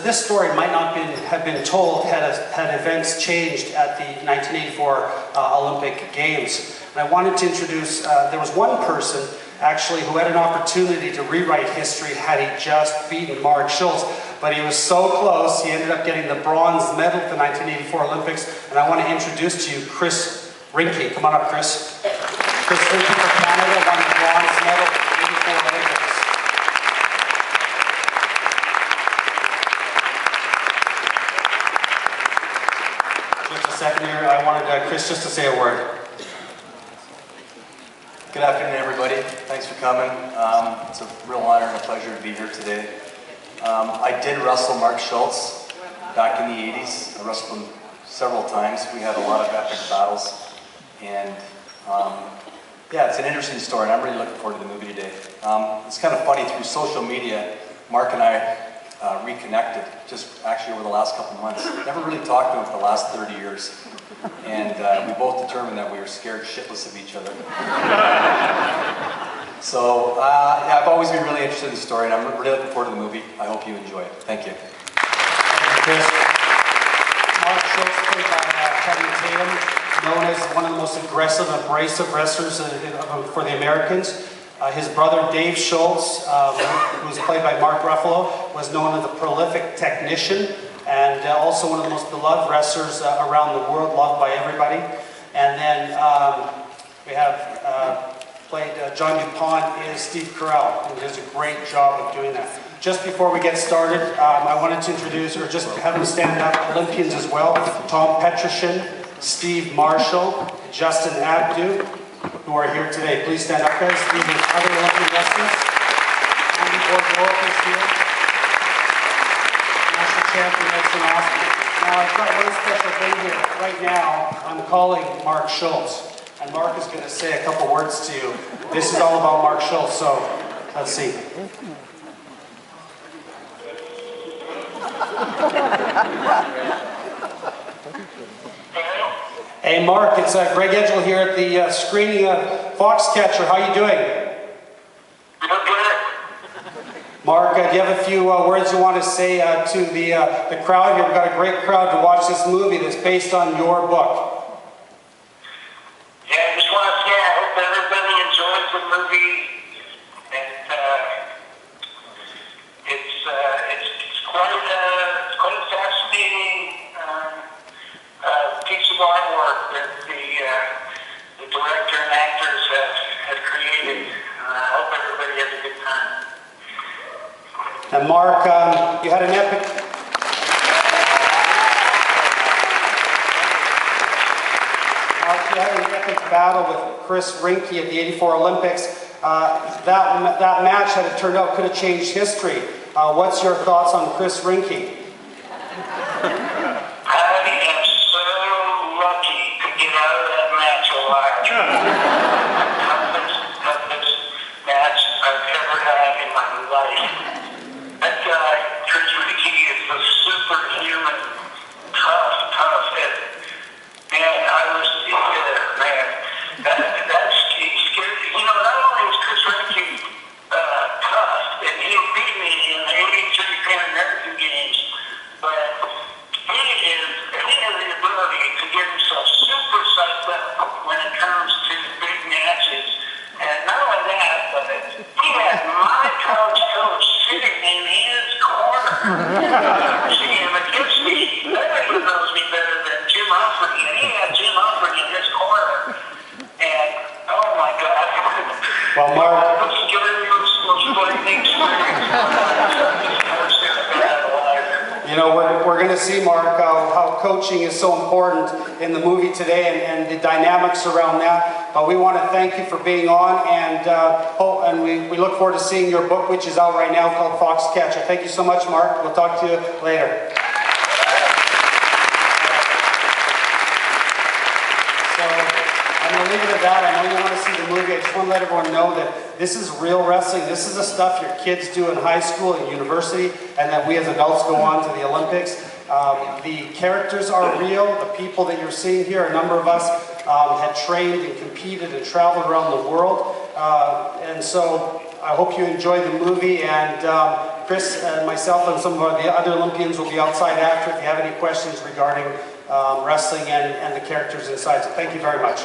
This story might not have been told had events changed at the 1984 Olympic Games. And I wanted to introduce, there was one person actually who had an opportunity to rewrite history had he just beaten Mark Schultz. But he was so close, he ended up getting the bronze medal at the 1984 Olympics. And I want to introduce to you Chris Rinke. Come on up, Chris. Chris Rinke for Canada won the bronze medal at the 1984 Olympics. Second here, I wanted Chris just to say a word. Good afternoon, everybody. Thanks for coming. It's a real honor and a pleasure to be here today. I did wrestle Mark Schultz back in the 80s. I wrestled him several times. We had a lot of epic battles. And yeah, it's an interesting story, and I'm really looking forward to the movie today. It's kind of funny, through social media, Mark and I reconnected just actually over the last couple months. Never really talked to him for the last 30 years. And we both determined that we were scared shitless of each other. So yeah, I've always been really interested in the story, and I'm really looking forward to the movie. I hope you enjoy it. Thank you. Thank you, Chris. Mark Schultz, played by Channing Tatum, known as one of the most aggressive, abrasive wrestlers for the Americans. His brother Dave Schultz, who was played by Mark Ruffalo, was known as a prolific technician and also one of the most beloved wrestlers around the world, loved by everybody. And then we have played John DuPont is Steve Carell, who does a great job of doing that. Just before we get started, I wanted to introduce, or just have them stand up, Olympians as well. Tom Petrosyan, Steve Marshall, Justin Abdu, who are here today. Please stand up, guys. These are other Olympic wrestlers. Andy Bordeaux is here. National champion Edson Austin. Now, I've got one special thing here. Right now, I'm calling Mark Schultz. And Mark is going to say a couple words to you. This is all about Mark Schultz, so let's see. Hey Mark, it's Greg Edgelow here at the screening of Foxcatcher. How you doing? Okay. Mark, do you have a few words you want to say to the crowd here? We've got a great crowd to watch this movie that's based on your book. Yeah, I just want to say I hope everybody enjoys the movie. And it's quite a fascinating piece of artwork that the director and actors have created. I hope everybody has a good time. And Mark, you had an epic... Mark, you had an epic battle with Chris Rinke at the '84 Olympics. That match, had it turned out, could have changed history. What's your thoughts on Chris Rinke? Match I've ever had in my life. That guy, Chris Rinke, is a superhuman, tough hit. And I was, man, that's scary. You know, not only was Chris Rinke tough, and he beat me in the 83 Pan American Games, but he has the ability to get himself super psyched up when it comes to big matches. And not only that, but he had my college coach sitting in his corner. See him against me. Nobody knows me better than Jim Humphrey, and he had Jim Humphrey in his corner. And, oh my God. Well, Mark... You know, we're going to see, Mark, how coaching is so important in the movie today and the dynamics around that. But we want to thank you for being on, and we look forward to seeing your book, which is out right now, called Foxcatcher. Thank you so much, Mark. We'll talk to you later. I'm going to leave it at that. I know you want to see the movie. I just want to let everyone know that this is real wrestling. This is the stuff your kids do in high school and university, and that we as adults go on to the Olympics. The characters are real. The people that you're seeing here, a number of us had trained and competed and traveled around the world. And so I hope you enjoy the movie, and Chris and myself and some of the other Olympians will be outside after if you have any questions regarding wrestling and the characters inside. So thank you very much.